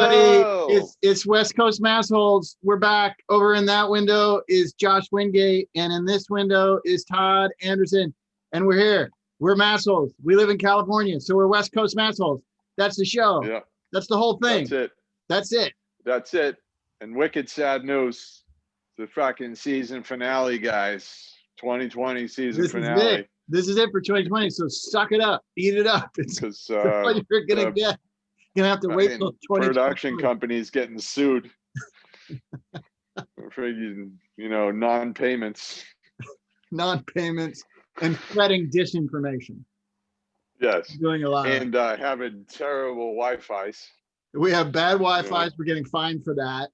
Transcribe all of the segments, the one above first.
everybody. Whoa. It's West Coast Massholes. We're back. Over in that window is Josh Wingate, and in this window is Todd Anderson. And we're here. We're Massholes. We live in California, so we're West Coast Massholes. That's the show. Yeah. That's the whole thing. That's it. That's it. That's it. And wicked sad news. The fucking season finale, guys. 2020 season finale. This is it for 2020. So suck it up. Eat it up. It's Because what you're gonna get. You're gonna have to wait till 2020. Production companies getting sued for non-payments. Non-payments and spreading disinformation. Yes. Doing a lot. And having terrible Wi-Fi's. We have bad Wi-Fi's. We're getting fined for that.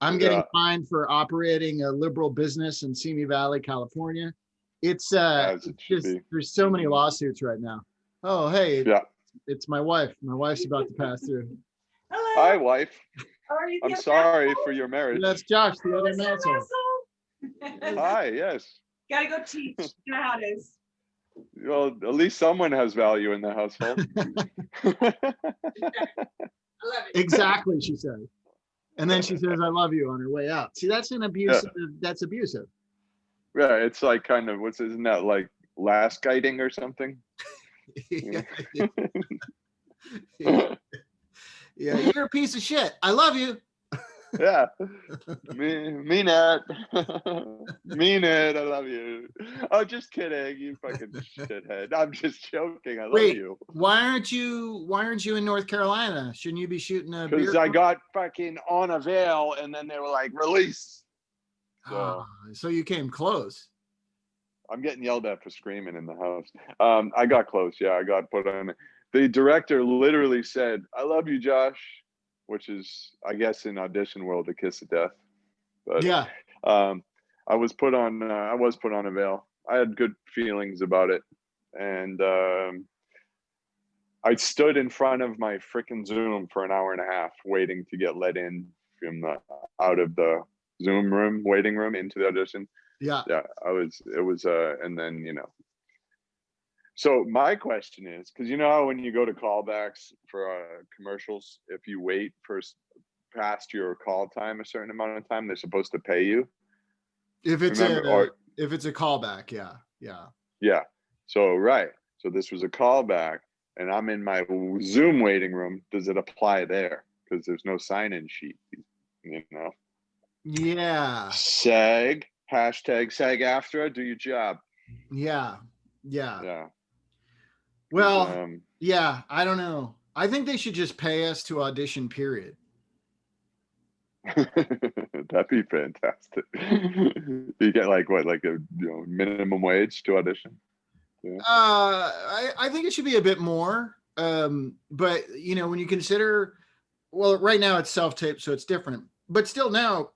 I'm getting fined for operating a liberal business in Simi Valley, California. It's there's so many lawsuits right now. Oh, hey, it's my wife. My wife's about to pass through. Hello. Hi, wife. How are you? I'm sorry for your marriage. That's Josh, the other Massole. Hi, yes. Gotta go teach. You know how it is. Well, at least someone has value in the household. I love it. Exactly, she said. And then she says, "I love you" on her way out. See, that's an abusive. Yeah. That's abusive. Yeah, it's like kind of isn't that like last guiding or something? Yeah. Yeah, you're a piece of shit. I love you. Yeah, mean it. Mean it. I love you. Oh, just kidding, you fucking shithead. I'm just joking. I love you. Why aren't you in North Carolina? Shouldn't you be shooting a beer? Because I got fucking on a veil, and then they were like, release. So you came close. I'm getting yelled at for screaming in the house. I got close. Yeah, I got put on. The director literally said, "I love you, Josh," which is, I guess, in audition world, a kiss of death. But yeah, I was put on a veil. I had good feelings about it, and I stood in front of my freaking Zoom for an hour and a half, waiting to get let in from out of the Zoom room, waiting room, into the audition. Yeah. It was and then so my question is, because how when you go to callbacks for commercials, if you wait for past your call time a certain amount of time, they're supposed to pay you. If it's a callback, yeah. So this was a callback, and I'm in my Zoom waiting room. Does it apply there? Because there's no sign-in sheet. Yeah. SAG #SAG-AFTRA. Do your job. Yeah. Well, yeah, I don't know. I think they should just pay us to audition, period. That'd be fantastic. You get like a minimum wage to audition? Yeah. I think it should be a bit more. But when you consider, well, right now it's self-tape, so it's different. But still now,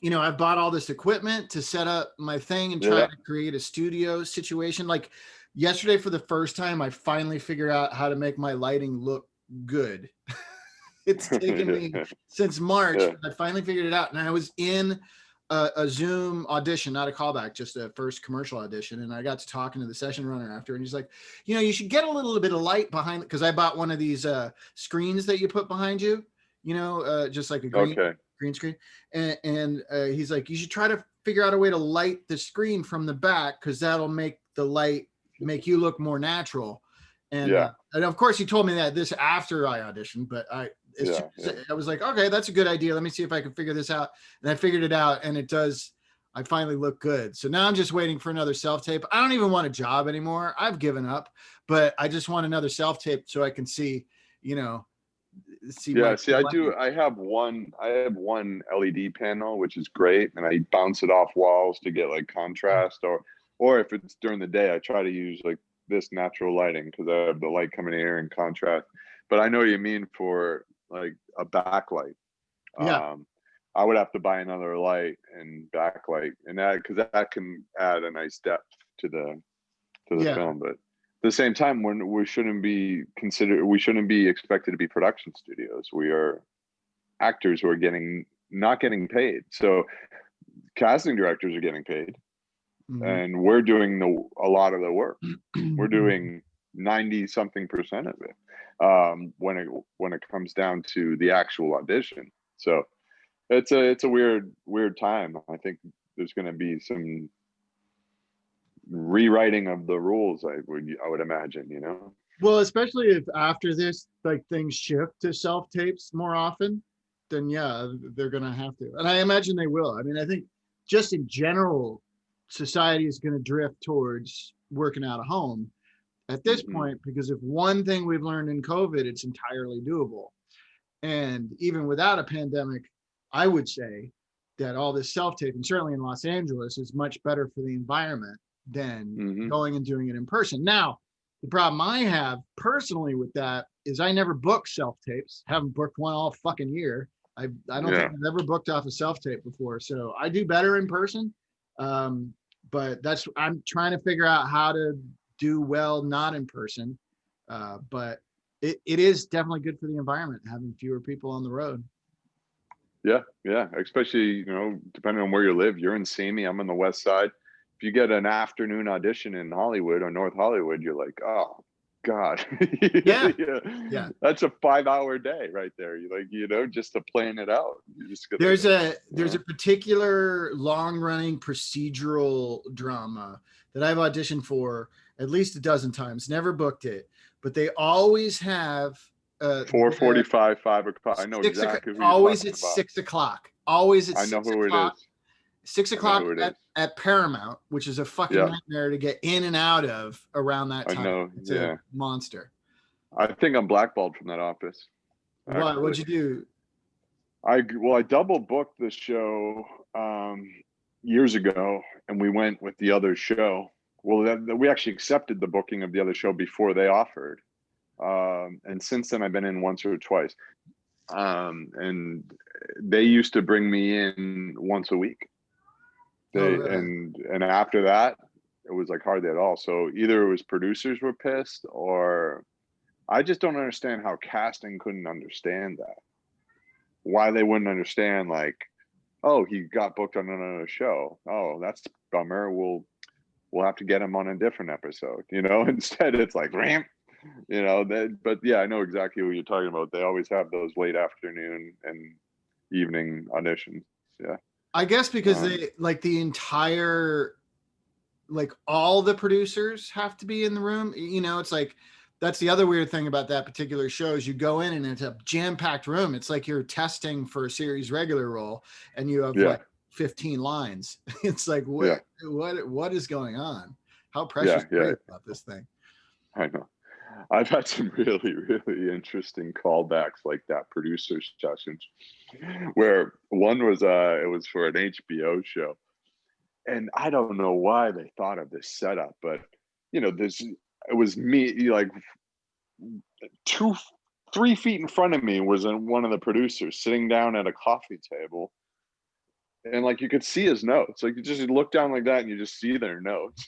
I've bought all this equipment to set up my thing and try to create a studio situation. Like yesterday, for the first time, I finally figured out how to make my lighting look good. It's taken me since March. I finally figured it out. And I was in a Zoom audition, not a callback, just a first commercial audition. And I got to talking to the session runner after, and he's like, you should get a little bit of light behind, because I bought one of these screens that you put behind you, just like a green screen. And he's like, you should try to figure out a way to light the screen from the back, because that'll make the light make you look more natural. And and of course he told me that this after I auditioned, but I was like, okay, that's a good idea. Let me see if I can figure this out. And I figured it out, and it does. I finally look good. So now I'm just waiting for another self-tape. I don't even want a job anymore. I've given up, but I just want another self-tape so I can see, I have one LED panel, which is great, and I bounce it off walls to get like contrast, or if it's during the day, I try to use like this natural lighting, because I have the light coming in here and contrast. But I know what you mean for like a backlight. I would have to buy another light and backlight, and because that can add a nice depth to the film. But at the same time, when we shouldn't be expected to be production studios. We are actors who are not getting paid. So casting directors are getting paid, and we're doing a lot of the work. We're doing 90 something percent of it when it comes down to the actual audition. So it's a weird time. I think there's going to be some rewriting of the rules. I would imagine, you know. Well, especially if after this, like things shift to self tapes more often, then yeah, they're gonna have to, and I imagine they will. I mean, I think just in general, society is going to drift towards working out of home at this point, because if one thing we've learned in COVID, it's entirely doable. And even without a pandemic, I would say that all this self-tape, and certainly in Los Angeles, is much better for the environment than going and doing it in person. Now, the problem I have personally with that is I never book self-tapes, haven't booked one all fucking year. I don't think I've ever booked off a self-tape before. So I do better in person. But I'm trying to figure out how to do well not in person. But it is definitely good for the environment having fewer people on the road. Yeah, especially, you know, depending on where you live. You're in Simi, I'm on the west side. If you get an afternoon audition in Hollywood or North Hollywood, you're like, oh God. Yeah. That's a 5-hour day right there. You like, you know, just to plan it out. You just there's a particular long-running procedural drama that I've auditioned for at least a dozen times, never booked it, but they always have 4:45, 5 o'clock. I know exactly who you're always talking at about. 6 o'clock. Always at 6 I know who o'clock. it is. 6 o'clock at Paramount, which is a fucking nightmare to get in and out of around that time. I know, it's a monster. I think I'm blackballed from that office. What? What'd you do? I double booked the show years ago, and we went with the other show. Well, we actually accepted the booking of the other show before they offered. And since then, I've been in once or twice. And they used to bring me in once a week. And after that, it was like hardly at all. So either it was producers were pissed, or I just don't understand how casting couldn't understand that. Why they wouldn't understand, like, oh, he got booked on another show. Oh, that's a bummer. We'll have to get him on a different episode, you know. Instead, it's like ramp, you know. But yeah, I know exactly what you're talking about. They always have those late afternoon and evening auditions. Yeah. I guess because they like the entire, like all the producers have to be in the room. You know, it's like, that's the other weird thing about that particular show is you go in and it's a jam-packed room. It's like you're testing for a series regular role and you have like 15 lines. It's like, what is going on? How precious about this thing? I know. I've had some really, really interesting callbacks like that, producer sessions, where one was it was for an HBO show, and I don't know why they thought of this setup, but you know, it was me, like 2-3 feet in front of me was one of the producers sitting down at a coffee table, and like you could see his notes, like you just look down like that and you just see their notes.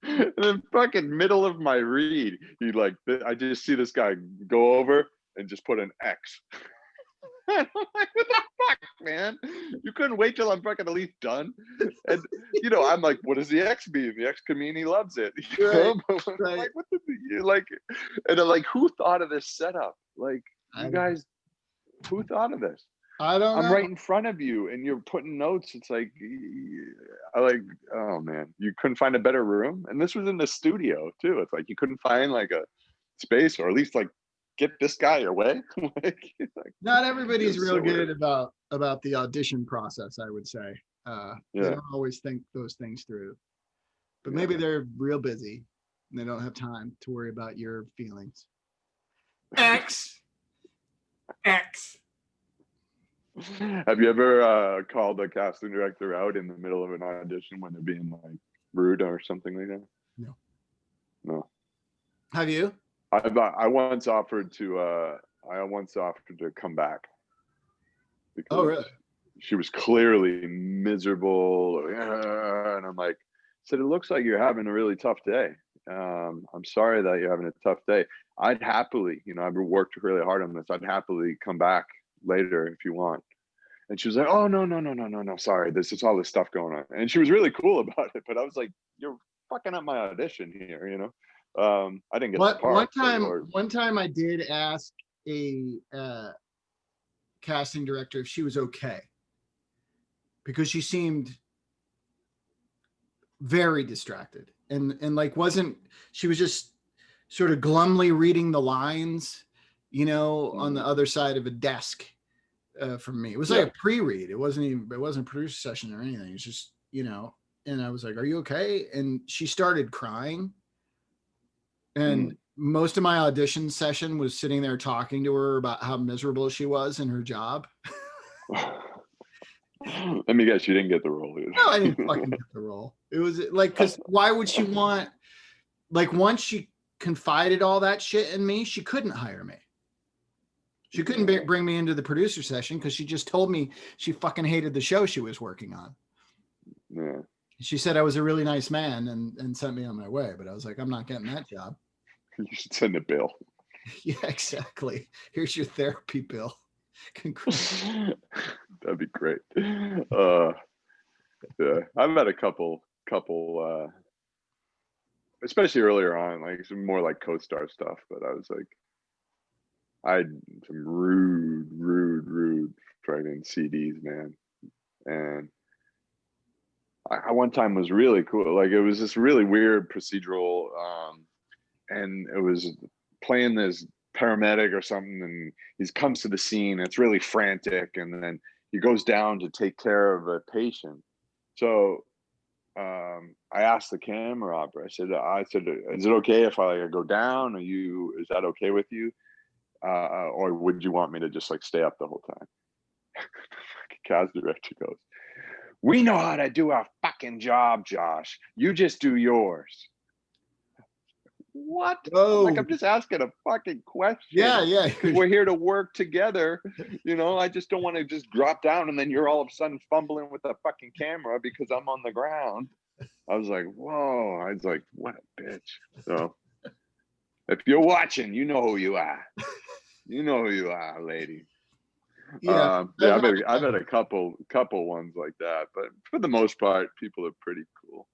In the fucking middle of my read, I just see this guy go over and just put an X. I'm like, what the fuck, man? You couldn't wait till I'm fucking at least done. And you know, I'm like, what does the X mean? The X could mean he loves it. Right. Like, what like? And I'm like, who thought of this setup? Like, you guys, who thought of this? I don't know. I'm right in front of you and you're putting notes. It's like, oh man, you couldn't find a better room. And this was in the studio too. It's like, you couldn't find like a space, or at least like get this guy away. like, not everybody's real good about the audition process, I would say. They don't always think those things through, but maybe they're real busy and they don't have time to worry about your feelings. X. Have you ever called a casting director out in the middle of an audition when they're being like rude or something like that? No. Have you? I once offered to come back. Oh, really? She was clearly miserable, and I'm like, said, it looks like you're having a really tough day. I'm sorry that you're having a tough day. I'd happily, you know, I've worked really hard on this. I'd happily come back later if you want. And she was like, oh, no, sorry, this is all this stuff going on. And she was really cool about it, but I was like, you're fucking up my audition here, you know? I didn't get the What part. Or one time I did ask a casting director if she was okay because she seemed very distracted and like wasn't, she was just sort of glumly reading the lines, you know, on the other side of a desk from me. It was like a pre-read. It wasn't a producer session or anything. It's just, you know, and I was like, "Are you okay?" And she started crying. And most of my audition session was sitting there talking to her about how miserable she was in her job. let me guess, you didn't get the role either. No, I didn't fucking get the role. It was like, because why would she want, like, once she confided all that shit in me, she couldn't hire me. She couldn't bring me into the producer session because she just told me she fucking hated the show she was working on. Yeah. She said I was a really nice man and sent me on my way, but I was like, I'm not getting that job. You should send a bill. Yeah, exactly. Here's your therapy bill. That'd be great. Yeah, I've had a couple, especially earlier on, like some more like co-star stuff. But I was like, I had some rude fucking CDs, man. And I one time was really cool. Like it was this really weird procedural, and it was playing this paramedic or something, and he comes to the scene. It's really frantic, and then he goes down to take care of a patient. So I asked the camera operator. I said, is it okay if I go down? Is that okay with you? Or would you want me to just like stay up the whole time? Cast director goes, "We know how to do our fucking job, Josh. You just do yours." What? Like, I'm just asking a fucking question. Yeah. Because we're here to work together. You know, I just don't want to just drop down and then you're all of a sudden fumbling with the fucking camera because I'm on the ground. I was like, whoa. I was like, what a bitch. So if you're watching, you know who you are. You know who you are, lady. Yeah. I've had a couple ones like that, but for the most part, people are pretty cool.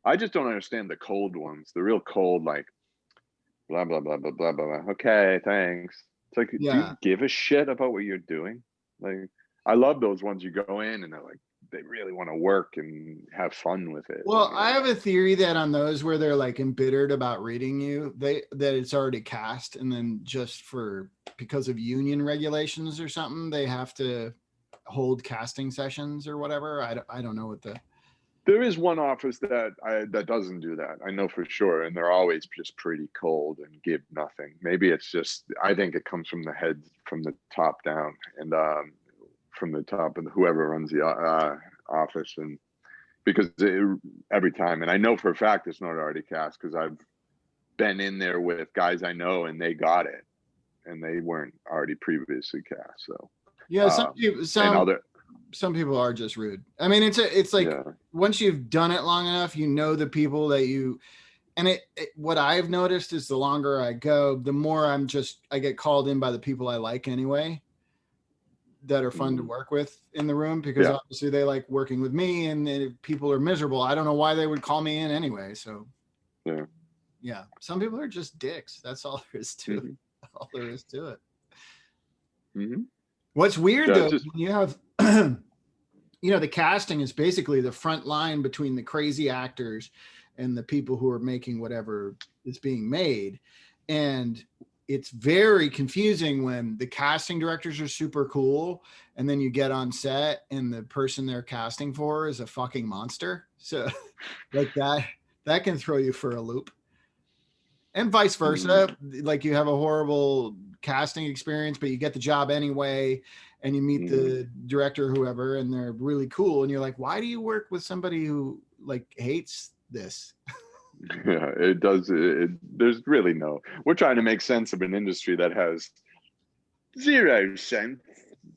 I just don't understand the cold ones. The real cold, like blah blah blah blah blah blah. Okay, thanks. It's like, do you give a shit about what you're doing? Like, I love those ones you go in and they're like, they really want to work and have fun with it. Well, I have a theory that on those where they're like embittered about reading you, that it's already cast, and then just because of union regulations or something, they have to hold casting sessions or whatever. I don't know what the. There is one office that doesn't do that. I know for sure, and they're always just pretty cold and give nothing. Maybe it's just, I think it comes from the head, from the top down, and from the top of whoever runs the office, and because every time, and I know for a fact it's not already cast because I've been in there with guys I know and they got it, and they weren't already previously cast. So yeah, some people are just rude. I mean, it's like once you've done it long enough, you know the people that you, and what I've noticed is the longer I go, the more I get called in by the people I like anyway, that are fun to work with in the room, because obviously they like working with me, and if people are miserable, I don't know why they would call me in anyway. So yeah, some people are just dicks. That's all there is to it. All there is to it. What's weird though, when you have the casting is basically the front line between the crazy actors and the people who are making whatever is being made. And it's very confusing when the casting directors are super cool and then you get on set and the person they're casting for is a fucking monster. So like that can throw you for a loop. And vice versa. Like you have a horrible casting experience, but you get the job anyway, and you meet the director or whoever, and they're really cool. And you're like, why do you work with somebody who like hates this? Yeah, it does. There's really we're trying to make sense of an industry that has 0 sense.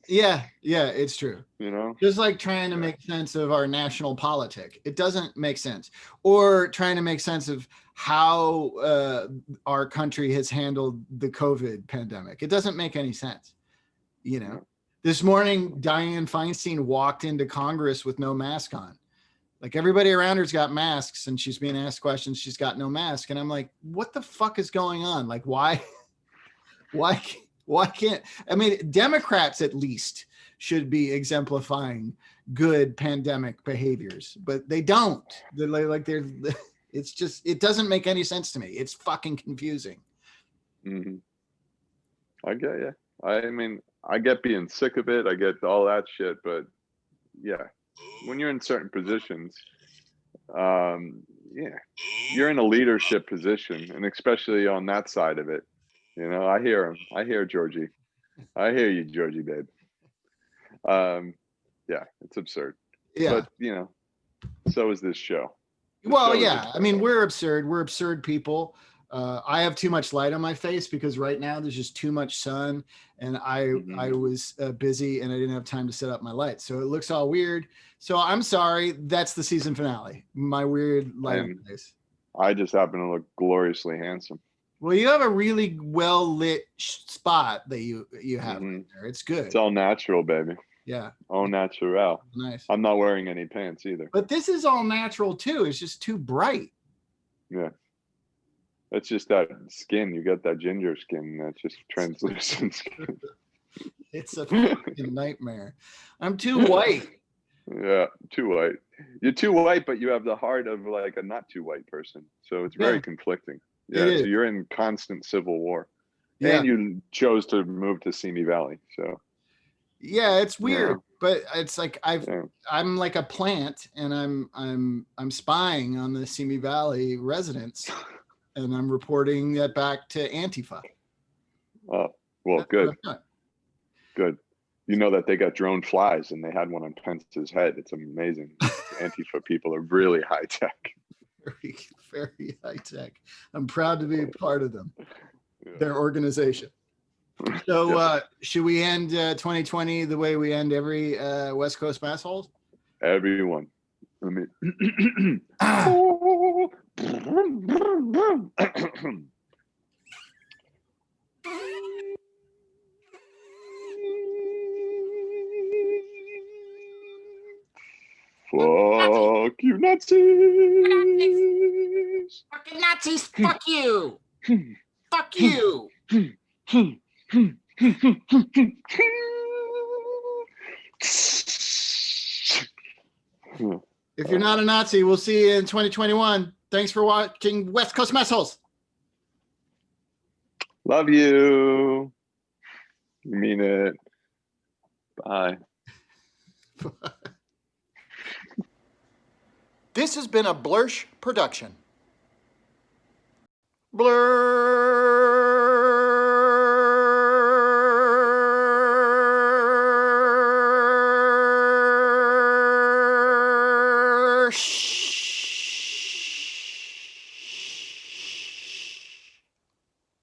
Yeah, it's true. You know, just like trying to make sense of our national politic. It doesn't make sense. Or trying to make sense of how our country has handled the COVID pandemic. It doesn't make any sense. This morning, Dianne Feinstein walked into Congress with no mask on. Like everybody around her's got masks and she's being asked questions. She's got no mask. And I'm like, what the fuck is going on? Like, why, why, why can't, I mean, Democrats at least should be exemplifying good pandemic behaviors, but they don't. They're it's just, it doesn't make any sense to me. It's fucking confusing. Mm-hmm. I get you. I mean, I get being sick of it. I get all that shit, but yeah, when you're in certain positions, yeah, you're in a leadership position, and especially on that side of it, you know, I hear him. I hear Georgie. I hear you, Georgie, babe. Yeah, it's absurd. Yeah. But you know, so is this show. Well, yeah. I mean, we're absurd. We're absurd people. I have too much light on my face because right now there's just too much sun, and I was busy and I didn't have time to set up my lights, so it looks all weird. So I'm sorry. That's the season finale. My weird light on my face. I just happen to look gloriously handsome. Well, you have a really well lit spot that you have right there. It's good. It's all natural, baby. Yeah. All natural. Nice. I'm not wearing any pants either. But this is all natural too. It's just too bright. Yeah. That's just that skin. You got that ginger skin. That's just translucent skin. It's a fucking nightmare. I'm too white. Yeah, too white. You're too white, but you have the heart of like a not too white person. So it's very conflicting. Yeah, so you're in constant civil war. Yeah. And you chose to move to Simi Valley. So yeah, it's weird, but it's like I'm like a plant, and I'm spying on the Simi Valley residents, and I'm reporting that back to Antifa. Oh, well, good. Good. You know that they got drone flies, and they had one on Pence's head. It's amazing. Antifa people are really high tech. Very, very high tech. I'm proud to be a part of them. Their organization. So should we end 2020 the way we end every West Coast Massholes? Everyone. Let me. Fuck you, Nazis! Fucking Nazis! Fuck you! Fuck you! If you're not a Nazi, we'll see you in 2021. Thanks for watching West Coast Massholes. Love you. You mean it. Bye. This has been a Blursh production. Blursh.